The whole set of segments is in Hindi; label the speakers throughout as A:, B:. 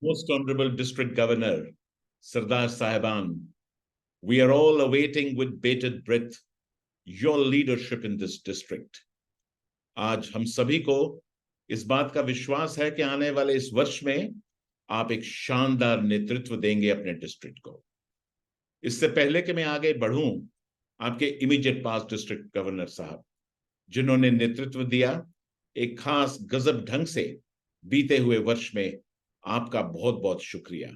A: Most Honorable District Governor, Sardar Sahiban, we are all awaiting with bated breath your leadership in this district. आज हम सभी को इस बात का विश्वास है कि आने वाले इस वर्ष में आप एक शानदार नेतृत्व देंगे अपने डिस्ट्रिक्ट को। इससे पहले कि मैं आगे बढ़ूं, आपके इमीडिएट पास डिस्ट्रिक्ट गवर्नर साहब जिन्होंने नेतृत्व दिया एक खास गजब ढंग से बीते हुए वर्ष में, आपका बहुत बहुत शुक्रिया।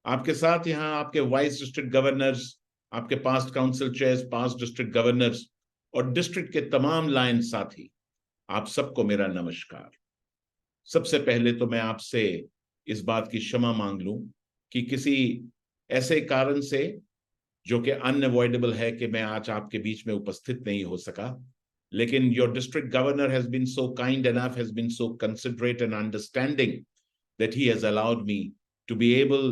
A: आपके साथ यहां आपके वाइस डिस्ट्रिक्ट गवर्नर्स, आपके past council chairs, past district governors और डिस्ट्रिक्ट के तमाम लाइन साथी, आप सबको मेरा नमस्कार। सबसे पहले तो मैं आपसे इस बात की क्षमा मांग लूं कि किसी ऐसे कारण से जो कि अनअवॉइडेबल है कि मैं आज आपके बीच में उपस्थित नहीं हो सका, लेकिन your district governor has been so kind enough, has been so considerate and understanding that he has allowed me to be able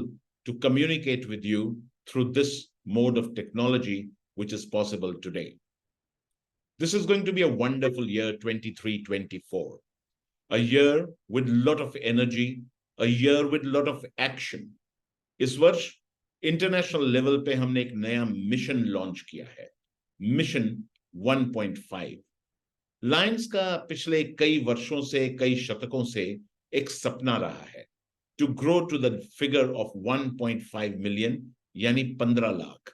A: to communicate with you through this mode of technology which is possible today. This is going to be a wonderful year 23-24, a year with a lot of energy, a year with a lot of action. इस वर्ष इंटरनेशनल लेवल पे हमने एक नया मिशन लॉन्च किया है, मिशन 1.5। लायंस का पिछले कई वर्षों से, कई शतकों से एक सपना रहा है to grow to the figure of 1.5 million, यानी 15 लाख।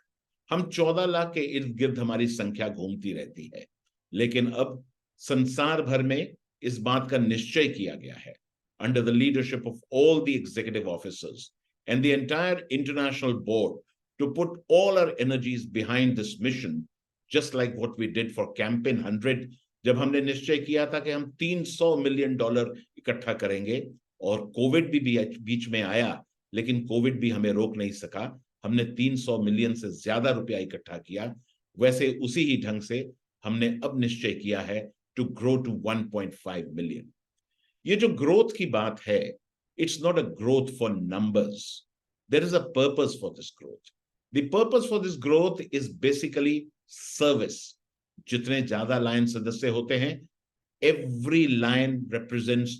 A: हम 14 लाख के इर्द गिर्द हमारी संख्या घूमती रहती है, लेकिन अब संसार भर में इस बात का निश्चय किया गया है under the leadership of all the executive officers and the entire international board to put all our energies behind this mission, just like what we did for campaign 100, जब हमने निश्चय किया था कि हम $300 मिलियन इकट्ठा करेंगे और कोविड भी बीच में आया, लेकिन कोविड भी हमें रोक नहीं सका। हमने 300 मिलियन से ज्यादा रुपया इकट्ठा किया। वैसे उसी ही ढंग से हमने अब निश्चय किया है टू ग्रो टू 1.5 मिलियन। ये जो ग्रोथ की बात है, it's not a growth for numbers, there is a purpose for this growth. The purpose for this growth is basically service. जितने ज्यादा लाइन सदस्य होते हैं, every line represents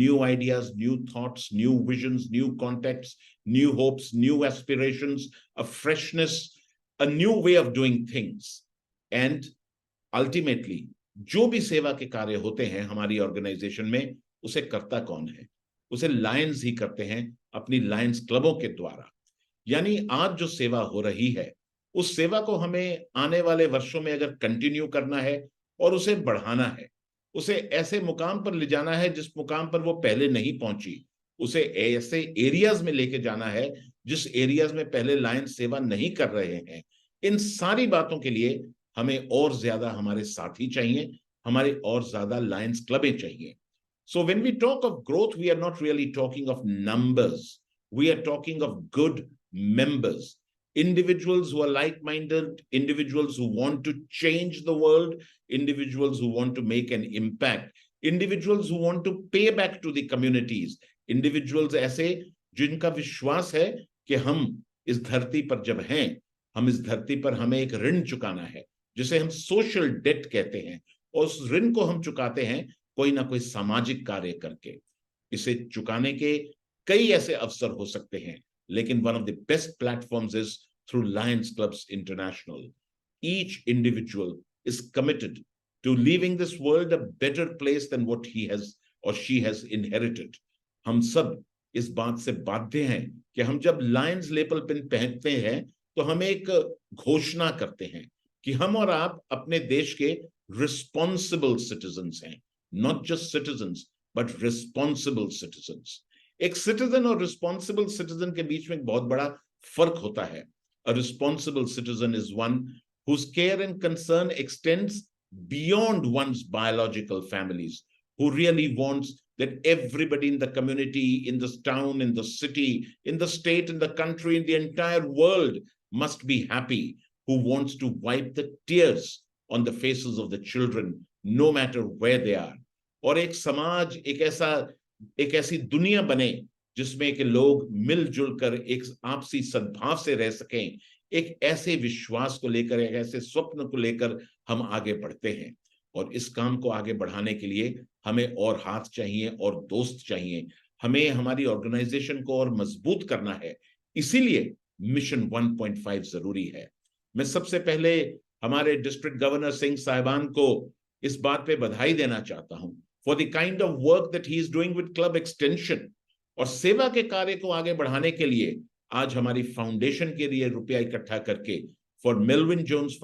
A: new ideas, new thoughts, new visions, new contexts, new hopes, new aspirations, a freshness, a new way of doing things. And ultimately, जो भी सेवा के कार्य होते हैं हमारी ऑर्गेनाइजेशन में, उसे करता कौन है? उसे लायंस ही करते हैं अपनी लायंस क्लबों के द्वारा। यानी आज जो सेवा हो रही है, उस सेवा को हमें आने वाले वर्षों में अगर कंटिन्यू करना है और उसे बढ़ाना है, उसे ऐसे मुकाम पर ले जाना है जिस मुकाम पर वो पहले नहीं पहुंची, उसे ऐसे एरियाज में लेके जाना है जिस एरियाज में पहले लायंस सेवा नहीं कर रहे हैं। इन सारी बातों के लिए हमें और ज्यादा हमारे साथी चाहिए, हमारे और ज्यादा लायंस क्लबें चाहिए। So when we talk of growth, we are not really talking of numbers. We are talking of good members. Individuals who are like-minded, individuals who want to change the world, individuals who want to make an impact, individuals who want to pay back to the communities, individuals ऐसे जिनका विश्वास है कि हम इस धरती पर जब हैं, हम इस धरती पर हमें एक ऋण चुकाना है जिसे हम सोशल डेट कहते हैं, और उस ऋण को हम चुकाते हैं कोई ना कोई सामाजिक कार्य करके। इसे चुकाने के कई ऐसे अवसर हो सकते हैं, लेकिन one of the best platforms is through Lions Clubs International. Each individual is committed to leaving this world a better place than what he has or she has inherited. हम सब इस बात से बाध्य हैं कि हम जब लायंस लेपल पिन पहनते हैं तो हम एक घोषणा करते हैं कि हम और आप अपने देश के रिस्पॉन्सिबल सिटीजन्स हैं, not just citizens but responsible citizens. एक सिटीजन और रिस्पॉन्सिबल सिटीजन के बीच में एक बहुत बड़ा फर्क होता है। A responsible citizen is one whose care and concern extends beyond one's biological families, who really wants that everybody in the community, in this town, in the city, in the state, in the country, in the entire world must be happy, who wants to wipe the tears on the faces of the children, no matter where they are. और एक समाज, एक ऐसी दुनिया बने जिसमें कि लोग मिलजुल कर एक आपसी सद्भाव से रह सकें, एक ऐसे विश्वास को लेकर, एक ऐसे स्वप्न को लेकर हम आगे बढ़ते हैं। और इस काम को आगे बढ़ाने के लिए हमें और हाथ चाहिए और दोस्त चाहिए, हमें हमारी ऑर्गेनाइजेशन को और मजबूत करना है, इसीलिए मिशन 1.5 जरूरी है। मैं सबसे पहले हमारे डिस्ट्रिक्ट गवर्नर सिंह साहिबान को इस बात पे बधाई देना चाहता हूं for the kind of work that he is doing with club extension, और सेवा के कार्य को आगे बढ़ाने के लिए आज हमारी फाउंडेशन के लिए रुपया इकट्ठा करके फॉर मेलविन जोन्स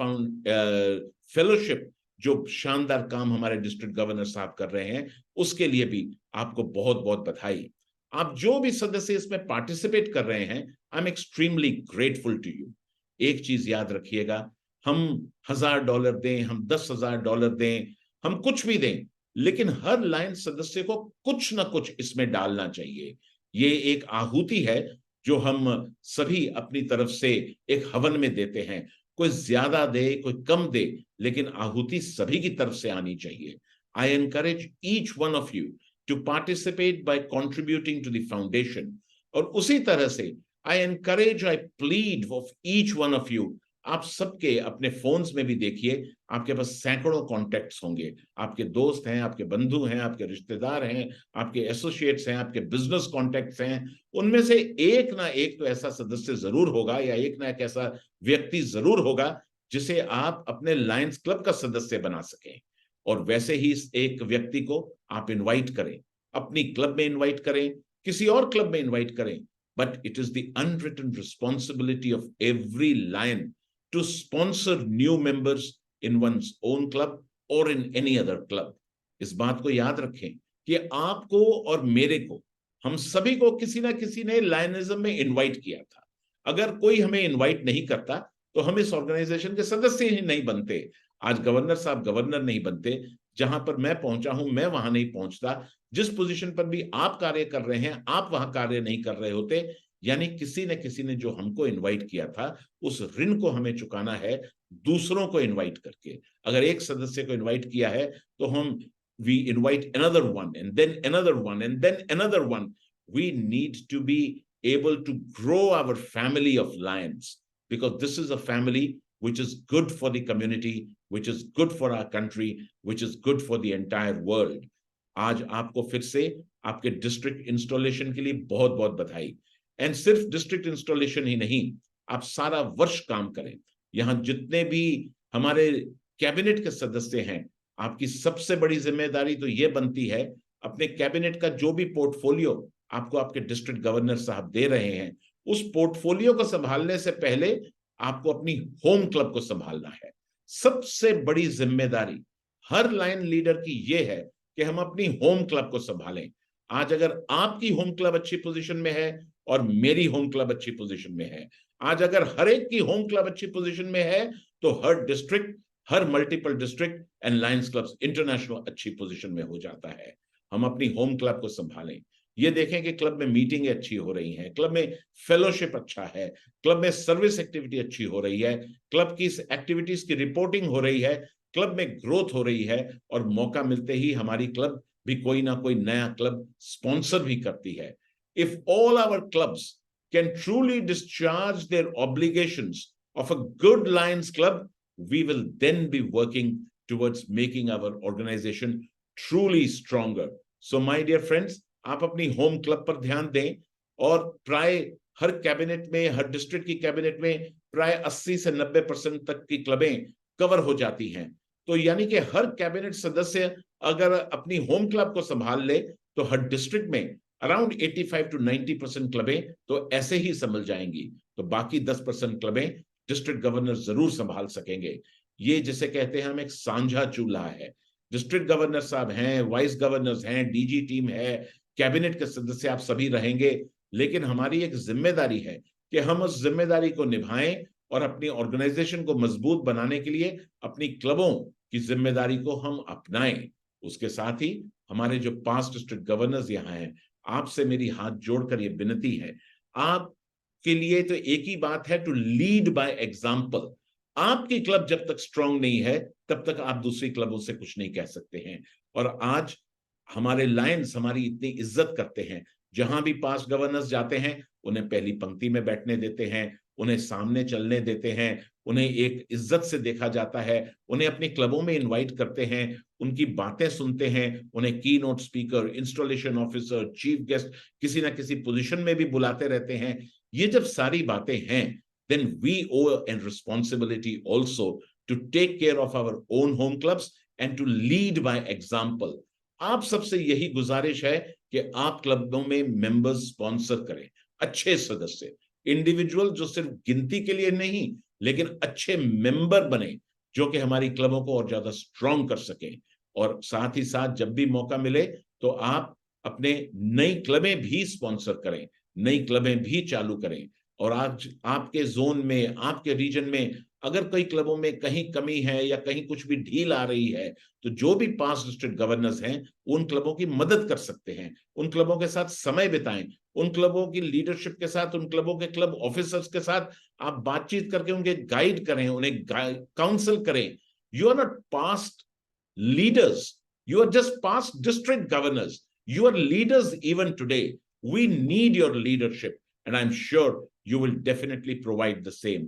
A: फेलोशिप, जो शानदार काम हमारे डिस्ट्रिक्ट गवर्नर साहब कर रहे हैं, उसके लिए भी आपको बहुत बहुत बधाई। आप जो भी सदस्य इसमें पार्टिसिपेट कर रहे हैं, I am extremely grateful to you. एक चीज याद रखिएगा, हम $1000 दें, हम $10,000 दें, हम कुछ भी दें, लेकिन हर लाइन सदस्य को कुछ ना कुछ इसमें डालना चाहिए। ये एक आहुति है जो हम सभी अपनी तरफ से एक हवन में देते हैं। कोई ज्यादा दे, कोई कम दे, लेकिन आहुति सभी की तरफ से आनी चाहिए। I encourage each one of you to participate by contributing to the foundation. और उसी तरह से I encourage, I plead of each one of you, आप सबके अपने फोन्स में भी देखिए, आपके पास सैकड़ों कॉन्टेक्ट्स होंगे, आपके दोस्त हैं, आपके बंधु हैं, आपके रिश्तेदार हैं, आपके एसोसिएट्स हैं, आपके बिजनेस कॉन्टेक्ट्स हैं। उनमें से एक ना एक तो ऐसा सदस्य जरूर होगा, या एक ना एक ऐसा व्यक्ति जरूर होगा जिसे आप अपने लायंस क्लब का सदस्य बना सकें। और वैसे ही एक व्यक्ति को आप इनवाइट करें, अपनी क्लब में इनवाइट करें, किसी और क्लब में इनवाइट करें, but it is the unwritten responsibility of every lion to sponsor new members in one's own club or in any other club. इस बात को याद रखें कि आपको और मेरे को, हम सभी को किसी ना किसी ने लायनिज्म में इनवाइट किया था। अगर कोई हमें इनवाइट नहीं करता तो हम इस ऑर्गेनाइजेशन के सदस्य ही नहीं बनते। आज गवर्नर साहब गवर्नर नहीं बनते, जहां पर मैं पहुंचा हूं मैं वहां नहीं पहुंचता, जिस पोजीशन पर भी आप कार्य कर रहे हैं आप वहां कार्य नहीं कर रहे होते। यानी किसी न किसी ने जो हमको इनवाइट किया था, उस ऋण को हमें चुकाना है दूसरों को इनवाइट करके। अगर एक सदस्य को इनवाइट किया है तो हम we invite another one and then another one and then another one. We need to be able to grow our family of lions, because this is a family which is good for the community, which is good for our country, which is good for the entire world. आज आपको फिर से आपके डिस्ट्रिक्ट इंस्टॉलेशन के लिए बहुत बहुत बधाई। एंड सिर्फ डिस्ट्रिक्ट इंस्टॉलेशन ही नहीं, आप सारा वर्ष काम करें। यहां जितने भी हमारे कैबिनेट के सदस्य हैं, आपकी सबसे बड़ी जिम्मेदारी तो यह बनती है, अपने कैबिनेट का जो भी पोर्टफोलियो आपको आपके डिस्ट्रिक्ट गवर्नर साहब दे रहे हैं, उस पोर्टफोलियो को संभालने से पहले आपको अपनी होम क्लब को संभालना है। सबसे बड़ी जिम्मेदारी हर लाइन लीडर की यह है कि हम अपनी होम क्लब को संभालें। आज अगर आपकी होम क्लब अच्छी पोजीशन में है और मेरी होम क्लब अच्छी पोजीशन में है, आज अगर हर एक की होम क्लब अच्छी पोजीशन में है, तो हर डिस्ट्रिक्ट, हर multiple district and lions clubs international अच्छी पोजीशन में हो जाता है। हम अपनी होम क्लब को संभालें, ये देखें कि क्लब में मीटिंगें अच्छी हो रही हैं, क्लब में फेलोशिप अच्छा है, क्लब में सर्विस एक्टिविटी अच्छी हो रही है, क्लब की एक्टिविटीज की रिपोर्टिंग हो रही है, क्लब में ग्रोथ हो रही है, और मौका मिलते ही हमारी क्लब भी कोई ना कोई नया क्लब स्पॉन्सर भी करती है। If all our clubs can truly discharge their obligations of a good Lions Club, we will then be working towards making our organization truly stronger. So my dear friends, आप अपनी होम क्लब पर ध्यान दें, और प्राय हर कैबिनेट में, हर डिस्ट्रिक्ट की कैबिनेट में प्राय 80 से 90% तक की क्लबें कवर हो जाती हैं। तो यानी कि हर कैबिनेट सदस्य अगर अपनी होम क्लब को संभाल ले, तो हर डिस्ट्रिक्ट में अराउंड 85 to 90% क्लबें तो ऐसे ही संभल जाएंगी। तो बाकी 10% क्लबें डिस्ट्रिक्ट गवर्नर जरूर संभाल सकेंगे। ये जिसे कहते हैं हम एक साझा चूल्हा है। डिस्ट्रिक्ट गवर्नर साहब हैं, वाइस गवर्नर्स हैं, डीजी टीम है, कैबिनेट के सदस्य आप सभी रहेंगे, लेकिन हमारी एक जिम्मेदारी है कि हम उस जिम्मेदारी को निभाएं और अपनी ऑर्गेनाइजेशन को मजबूत बनाने के लिए अपनी क्लबों की जिम्मेदारी को हम अपनाएं। उसके साथ ही हमारे जो 5 डिस्ट्रिक्ट गवर्नर्स यहाँ हैं, आपसे मेरी हाथ जोड़कर ये विनती है, आपके लिए तो एक ही बात है, टू लीड बाय एग्जाम्पल। आपकी क्लब जब तक स्ट्रांग नहीं है, तब तक आप दूसरी क्लबों से कुछ नहीं कह सकते हैं। और आज हमारे लायंस हमारी इतनी इज्जत करते हैं, जहां भी 5 गवर्नर्स जाते हैं उन्हें पहली पंक्ति में बैठने देते हैं, उन्हें सामने चलने देते हैं, उन्हें एक इज्जत से देखा जाता है, उन्हें अपनी क्लबों में इनवाइट करते हैं, उनकी बातें सुनते हैं, उन्हें की note speaker, installation officer, chief guest किसी ना किसी पोजीशन में भी बुलाते रहते हैं। ये जब सारी बातें हैं, then we owe a responsibility also to take care of our own home clubs and to lead by example. आप सबसे यही गुजारिश है कि आप क्लबों में मेंबर्स स्पॉन्सर करें, अच्छे सदस्य, इंडिविजुअल जो सिर्फ गिनती के लिए नहीं लेकिन अच्छे मेंबर बने, जो कि हमारी क्लबों को और ज्यादा स्ट्रांग कर सकें। और साथ ही साथ जब भी मौका मिले तो आप अपने नई क्लबें भी स्पॉन्सर करें, नई क्लबें भी चालू करें। और आज आपके जोन में, आपके रीजन में अगर कई क्लबों में कहीं कमी है या कहीं कुछ भी ढील आ रही है, तो जो भी 5 डिस्ट्रिक्ट गवर्नर्स हैं उन क्लबों की मदद कर सकते हैं, उन क्लबों के साथ समय बिताएं, उन क्लबों की लीडरशिप के साथ, उन क्लबों के क्लब ऑफिसर्स के साथ आप बातचीत करके उनके गाइड करें, उन्हें काउंसिल करें। You are not past leaders, you are just past district governors, you are leaders even today. We need your leadership and I'm sure you will definitely provide the same.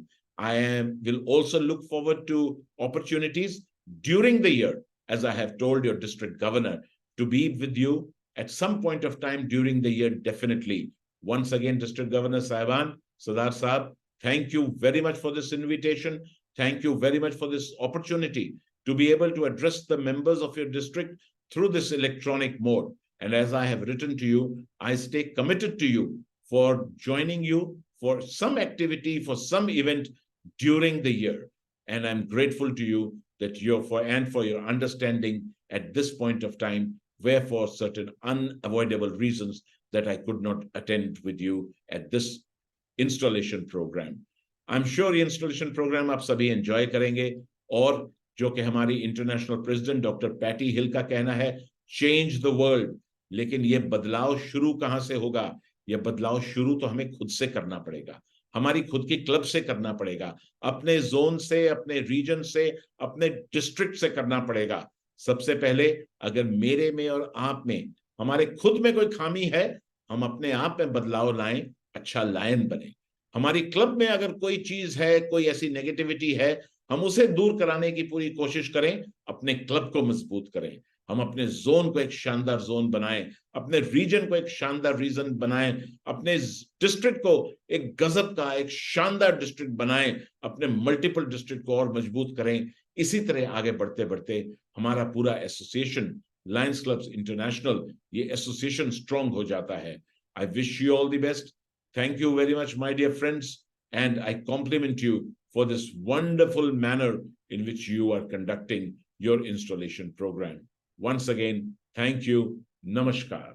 A: Will also look forward to opportunities during the year, as I have told your district governor, to be with you at some point of time during the year, definitely. Once again, District Governor Sahiban, Sardar Saab, thank you very much for this invitation. Thank you very much for this opportunity to be able to address the members of your district through this electronic mode. And as I have written to you, I stay committed to you for joining you for some activity, for some event during the year. And I'm grateful to you that for your understanding at this point of time, where for certain unavoidable reasons that I could not attend with you at this installation program. I'm sure ये installation program आप सभी enjoy करेंगे, और जो कि हमारी इंटरनेशनल प्रेसिडेंट डॉक्टर पैटी हिल का कहना है, चेंज द वर्ल्ड। लेकिन ये बदलाव शुरू कहां से होगा? ये बदलाव शुरू तो हमें खुद से करना पड़ेगा, हमारी खुद की क्लब से करना पड़ेगा, अपने जोन से, अपने रीजन से, अपने डिस्ट्रिक्ट से करना पड़ेगा। सबसे पहले अगर मेरे में और आप में, हमारे खुद में कोई खामी है, हम अपने आप में बदलाव लाएं, अच्छा लायन बने। हमारी क्लब में अगर कोई चीज है, कोई ऐसी नेगेटिविटी है, हम उसे दूर कराने की पूरी कोशिश करें, अपने क्लब को मजबूत करें, हम अपने जोन को एक शानदार जोन बनाएं, अपने रीजन को एक शानदार रीजन बनाएं, अपने डिस्ट्रिक्ट को एक गजब का, एक शानदार डिस्ट्रिक्ट बनाएं, अपने मल्टीपल डिस्ट्रिक्ट को और मजबूत करें। इसी तरह आगे बढ़ते बढ़ते हमारा पूरा एसोसिएशन, लायंस क्लब्स इंटरनेशनल, ये एसोसिएशन स्ट्रांग हो जाता है। I wish you all the best. Thank you very much, my dear friends, and I compliment you for this wonderful manner in which you are conducting your installation program. Once again, thank you. Namaskar.